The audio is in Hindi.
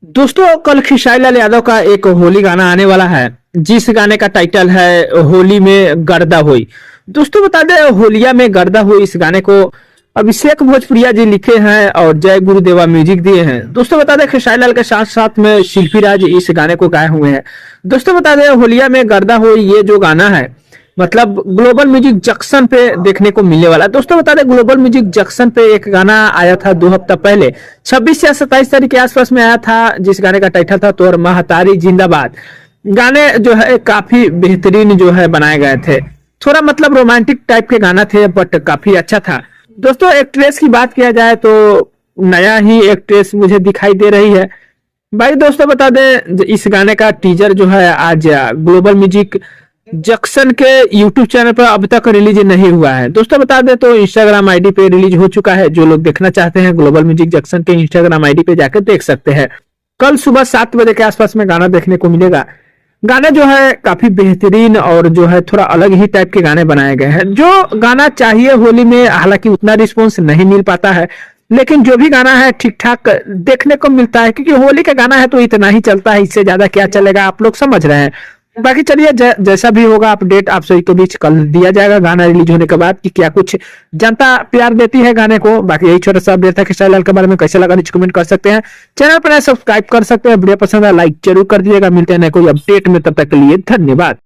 दोस्तों कल खेसारी लाल यादव का एक होली गाना आने वाला है जिस गाने का टाइटल है होली में गर्दा हुई। दोस्तों बता दें होलिया में गर्दा हुई इस गाने को अभिषेक भोजपुरिया जी लिखे हैं और जय गुरुदेवा म्यूजिक दिए हैं। दोस्तों बता दें खेसारी लाल के साथ साथ में शिल्पी राज इस गाने को गाए हुए हैं। दोस्तों बता दें होलिया में गर्दा हुई ये जो गाना है मतलब ग्लोबल म्यूजिक जंक्शन पे देखने को मिलने वाला है। दोस्तों बता दें ग्लोबल म्यूजिक जंक्शन पे एक गाना आया था 2 हफ्ता पहले 26 या 27 तारीख के आसपास में आया था जिस गाने का टाइटल था तोर महतारी जिंदाबाद। गाने जो है काफी बेहतरीन जो है बनाए गए थे, थोड़ा मतलब रोमांटिक टाइप के गाना थे बट काफी अच्छा था। दोस्तों एक्ट्रेस की बात किया जाए तो नया ही एक्ट्रेस मुझे दिखाई दे रही है भाई। दोस्तों बता दें इस गाने का टीजर जो है आज ग्लोबल म्यूजिक जंक्शन के यूट्यूब चैनल पर अब तक रिलीज नहीं हुआ है। दोस्तों बता दें तो इंस्टाग्राम आईडी पे रिलीज हो चुका है। जो लोग देखना चाहते हैं ग्लोबल म्यूजिक जंक्शन के इंस्टाग्राम आईडी पे जाकर देख सकते हैं। कल सुबह 7 बजे के आसपास में गाना देखने को मिलेगा। गाना जो है काफी बेहतरीन और जो है थोड़ा अलग ही टाइप के गाने बनाए गए हैं। जो गाना चाहिए होली में, हालांकि उतना रिस्पॉन्स नहीं मिल पाता है लेकिन जो भी गाना है ठीक ठाक देखने को मिलता है क्योंकि होली का गाना है तो इतना ही चलता है, इससे ज्यादा क्या चलेगा आप लोग समझ रहे हैं। बाकी चलिए जैसा भी होगा अपडेट आप सभी के बीच कल दिया जाएगा गाना रिलीज होने के बाद कि क्या कुछ जनता प्यार देती है गाने को। बाकी यही छोटा सा अपडेट था खेसारी लाल के बारे में, कैसे लगा नीचे कमेंट कर सकते हैं। चैनल पर सब्सक्राइब कर सकते हैं, वीडियो पसंद है लाइक जरूर कर दीजिएगा। मिलते हैं कोई अपडेट में, तब तक के लिए धन्यवाद।